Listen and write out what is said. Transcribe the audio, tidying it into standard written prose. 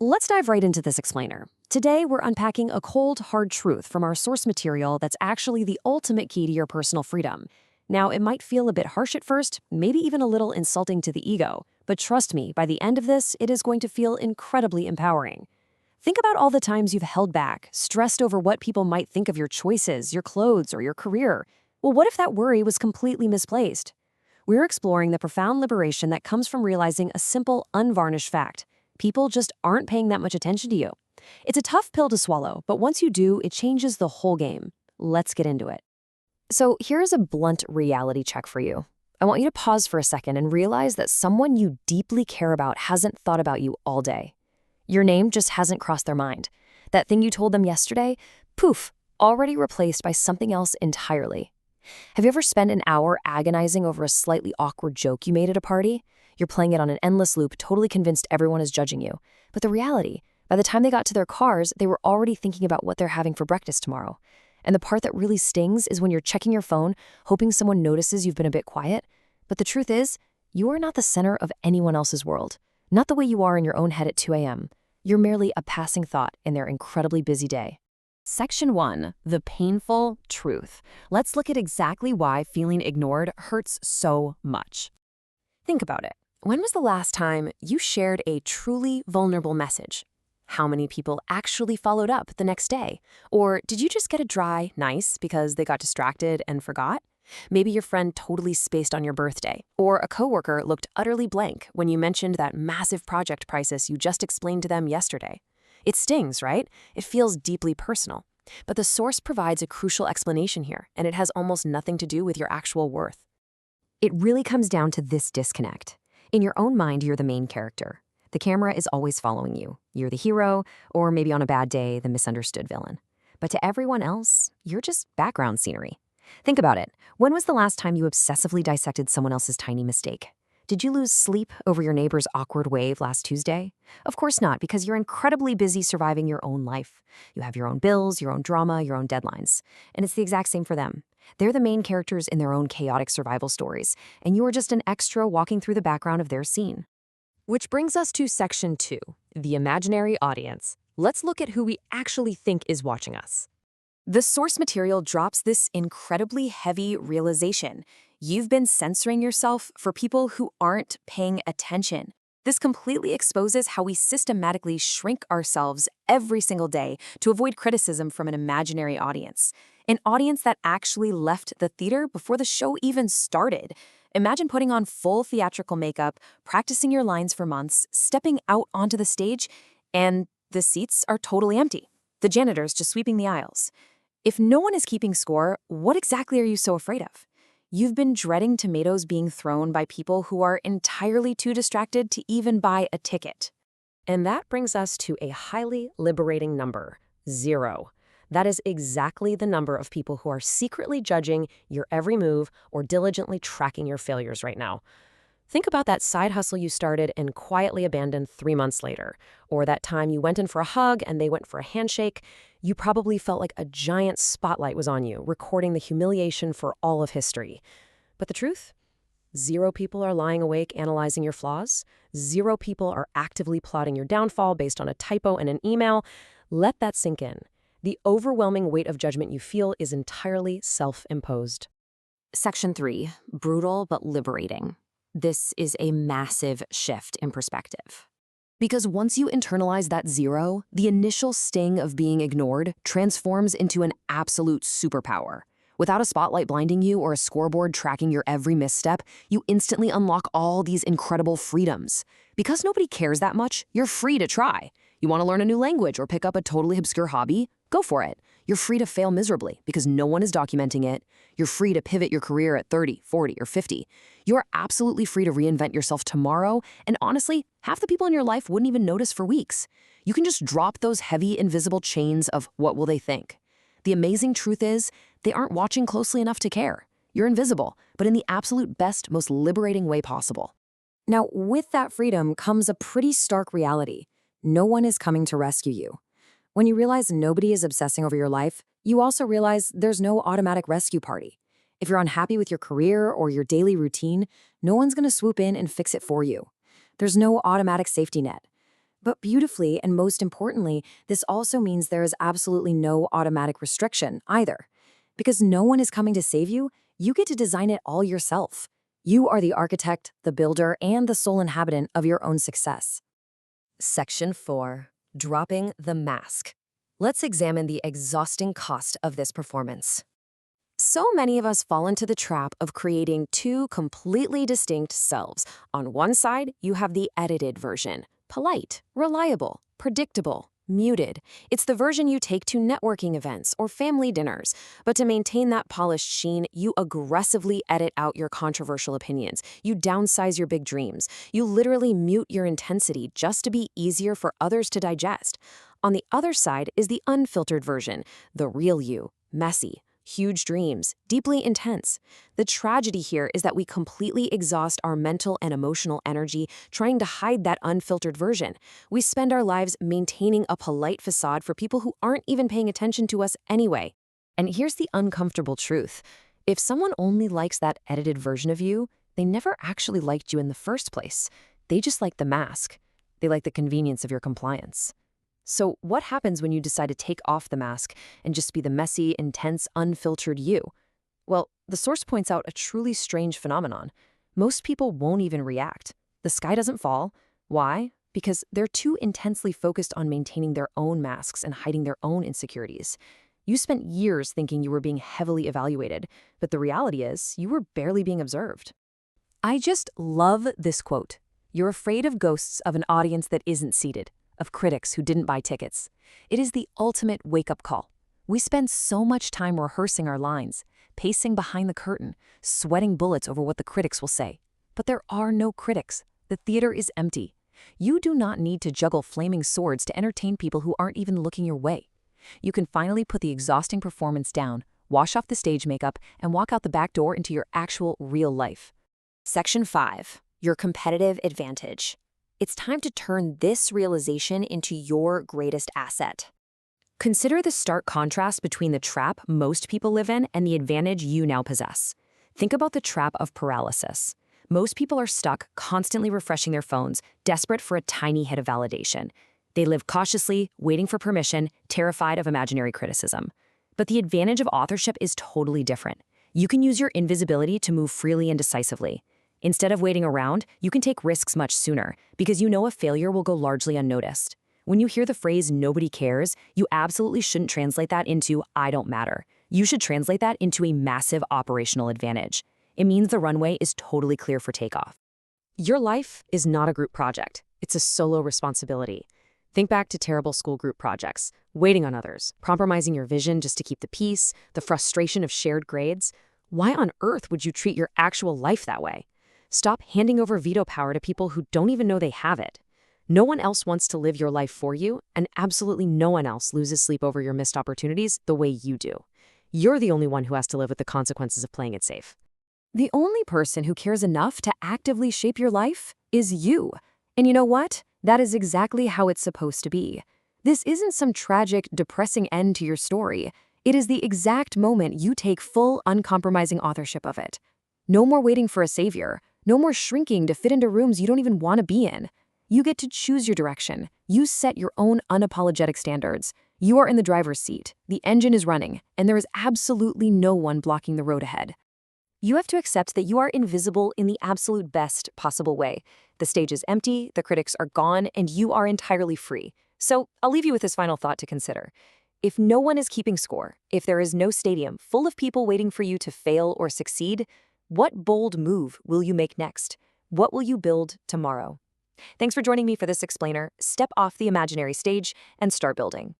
Let's dive right into this explainer. Today, we're unpacking a cold, hard truth from our source material that's actually the ultimate key to your personal freedom. Now, it might feel a bit harsh at first, maybe even a little insulting to the ego, but trust me, by the end of this, it is going to feel incredibly empowering. Think about all the times you've held back, stressed over what people might think of your choices, your clothes, or your career. Well, what if that worry was completely misplaced? We're exploring the profound liberation that comes from realizing a simple, unvarnished fact. People just aren't paying that much attention to you. It's a tough pill to swallow, but once you do, it changes the whole game. Let's get into it. So here's a blunt reality check for you. I want you to pause for a second and realize that someone you deeply care about hasn't thought about you all day. Your name just hasn't crossed their mind. That thing you told them yesterday, poof, already replaced by something else entirely. Have you ever spent an hour agonizing over a slightly awkward joke you made at a party? You're playing it on an endless loop, totally convinced everyone is judging you. But the reality, by the time they got to their cars, they were already thinking about what they're having for breakfast tomorrow. And the part that really stings is when you're checking your phone, hoping someone notices you've been a bit quiet. But the truth is, you are not the center of anyone else's world. Not the way you are in your own head at 2 a.m. You're merely a passing thought in their incredibly busy day. Section 1, the painful truth. Let's look at exactly why feeling ignored hurts so much. Think about it. When was the last time you shared a truly vulnerable message? How many people actually followed up the next day? Or did you just get a dry nice because they got distracted and forgot? Maybe your friend totally spaced on your birthday, or a coworker looked utterly blank when you mentioned that massive project crisis you just explained to them yesterday. It stings, right? It feels deeply personal. But the source provides a crucial explanation here, and it has almost nothing to do with your actual worth. It really comes down to this disconnect. In your own mind, you're the main character. The camera is always following you. You're the hero, or maybe on a bad day, the misunderstood villain. But to everyone else, you're just background scenery. Think about it. When was the last time you obsessively dissected someone else's tiny mistake? Did you lose sleep over your neighbor's awkward wave last Tuesday? Of course not, because you're incredibly busy surviving your own life. You have your own bills, your own drama, your own deadlines. And it's the exact same for them. They're the main characters in their own chaotic survival stories, and you are just an extra walking through the background of their scene. Which brings us to Section 2, the imaginary audience. Let's look at who we actually think is watching us. The source material drops this incredibly heavy realization. You've been censoring yourself for people who aren't paying attention. This completely exposes how we systematically shrink ourselves every single day to avoid criticism from an imaginary audience. An audience that actually left the theater before the show even started. Imagine putting on full theatrical makeup, practicing your lines for months, stepping out onto the stage, and the seats are totally empty. The janitor's just sweeping the aisles. If no one is keeping score, what exactly are you so afraid of? You've been dreading tomatoes being thrown by people who are entirely too distracted to even buy a ticket. And that brings us to a highly liberating number, 0. That is exactly the number of people who are secretly judging your every move or diligently tracking your failures right now. Think about that side hustle you started and quietly abandoned 3 months later, or that time you went in for a hug and they went for a handshake. You probably felt like a giant spotlight was on you, recording the humiliation for all of history. But the truth? 0 people are lying awake analyzing your flaws. 0 people are actively plotting your downfall based on a typo in an email. Let that sink in. The overwhelming weight of judgment you feel is entirely self-imposed. Section 3, brutal but liberating. This is a massive shift in perspective. Because once you internalize that 0, the initial sting of being ignored transforms into an absolute superpower. Without a spotlight blinding you or a scoreboard tracking your every misstep, you instantly unlock all these incredible freedoms. Because nobody cares that much, you're free to try. You want to learn a new language or pick up a totally obscure hobby? Go for it. You're free to fail miserably because no one is documenting it. You're free to pivot your career at 30, 40, or 50. You're absolutely free to reinvent yourself tomorrow, and honestly, half the people in your life wouldn't even notice for weeks. You can just drop those heavy, invisible chains of what will they think. The amazing truth is, they aren't watching closely enough to care. You're invisible, but in the absolute best, most liberating way possible. Now, with that freedom comes a pretty stark reality. No one is coming to rescue you. When you realize nobody is obsessing over your life, you also realize there's no automatic rescue party. If you're unhappy with your career or your daily routine, no one's going to swoop in and fix it for you. There's no automatic safety net. But beautifully, and most importantly, this also means there is absolutely no automatic restriction either. Because no one is coming to save you, you get to design it all yourself. You are the architect, the builder, and the sole inhabitant of your own success. Section 4. Dropping the mask. Let's examine the exhausting cost of this performance. So many of us fall into the trap of creating two completely distinct selves. On one side, you have the edited version. Polite, reliable, predictable, muted. It's the version you take to networking events or family dinners. But to maintain that polished sheen, you aggressively edit out your controversial opinions. You downsize your big dreams. You literally mute your intensity just to be easier for others to digest. On the other side is the unfiltered version, the real you, messy, huge dreams, deeply intense. The tragedy here is that we completely exhaust our mental and emotional energy trying to hide that unfiltered version. We spend our lives maintaining a polite facade for people who aren't even paying attention to us anyway. And here's the uncomfortable truth. If someone only likes that edited version of you, they never actually liked you in the first place. They just like the mask. They like the convenience of your compliance. So what happens when you decide to take off the mask and just be the messy, intense, unfiltered you? Well, the source points out a truly strange phenomenon. Most people won't even react. The sky doesn't fall. Why? Because they're too intensely focused on maintaining their own masks and hiding their own insecurities. You spent years thinking you were being heavily evaluated, but the reality is you were barely being observed. I just love this quote. You're afraid of ghosts of an audience that isn't seated, of critics who didn't buy tickets. It is the ultimate wake-up call. We spend so much time rehearsing our lines, pacing behind the curtain, sweating bullets over what the critics will say. But there are no critics. The theater is empty. You do not need to juggle flaming swords to entertain people who aren't even looking your way. You can finally put the exhausting performance down, wash off the stage makeup, and walk out the back door into your actual real life. Section 5. Your competitive advantage. It's time to turn this realization into your greatest asset. Consider the stark contrast between the trap most people live in and the advantage you now possess. Think about the trap of paralysis. Most people are stuck, constantly refreshing their phones, desperate for a tiny hit of validation. They live cautiously, waiting for permission, terrified of imaginary criticism. But the advantage of authorship is totally different. You can use your invisibility to move freely and decisively. Instead of waiting around, you can take risks much sooner because you know a failure will go largely unnoticed. When you hear the phrase "nobody cares," you absolutely shouldn't translate that into "I don't matter." You should translate that into a massive operational advantage. It means the runway is totally clear for takeoff. Your life is not a group project. It's a solo responsibility. Think back to terrible school group projects, waiting on others, compromising your vision just to keep the peace, the frustration of shared grades. Why on earth would you treat your actual life that way? Stop handing over veto power to people who don't even know they have it. No one else wants to live your life for you, and absolutely no one else loses sleep over your missed opportunities the way you do. You're the only one who has to live with the consequences of playing it safe. The only person who cares enough to actively shape your life is you. And you know what? That is exactly how it's supposed to be. This isn't some tragic, depressing end to your story. It is the exact moment you take full, uncompromising authorship of it. No more waiting for a savior. No more shrinking to fit into rooms you don't even want to be in. You get to choose your direction. You set your own unapologetic standards. You are in the driver's seat. The engine is running, and there is absolutely no one blocking the road ahead. You have to accept that you are invisible in the absolute best possible way. The stage is empty, the critics are gone, and you are entirely free. So I'll leave you with this final thought to consider. If no one is keeping score, if there is no stadium full of people waiting for you to fail or succeed, what bold move will you make next? What will you build tomorrow? Thanks for joining me for this explainer. Step off the imaginary stage and start building.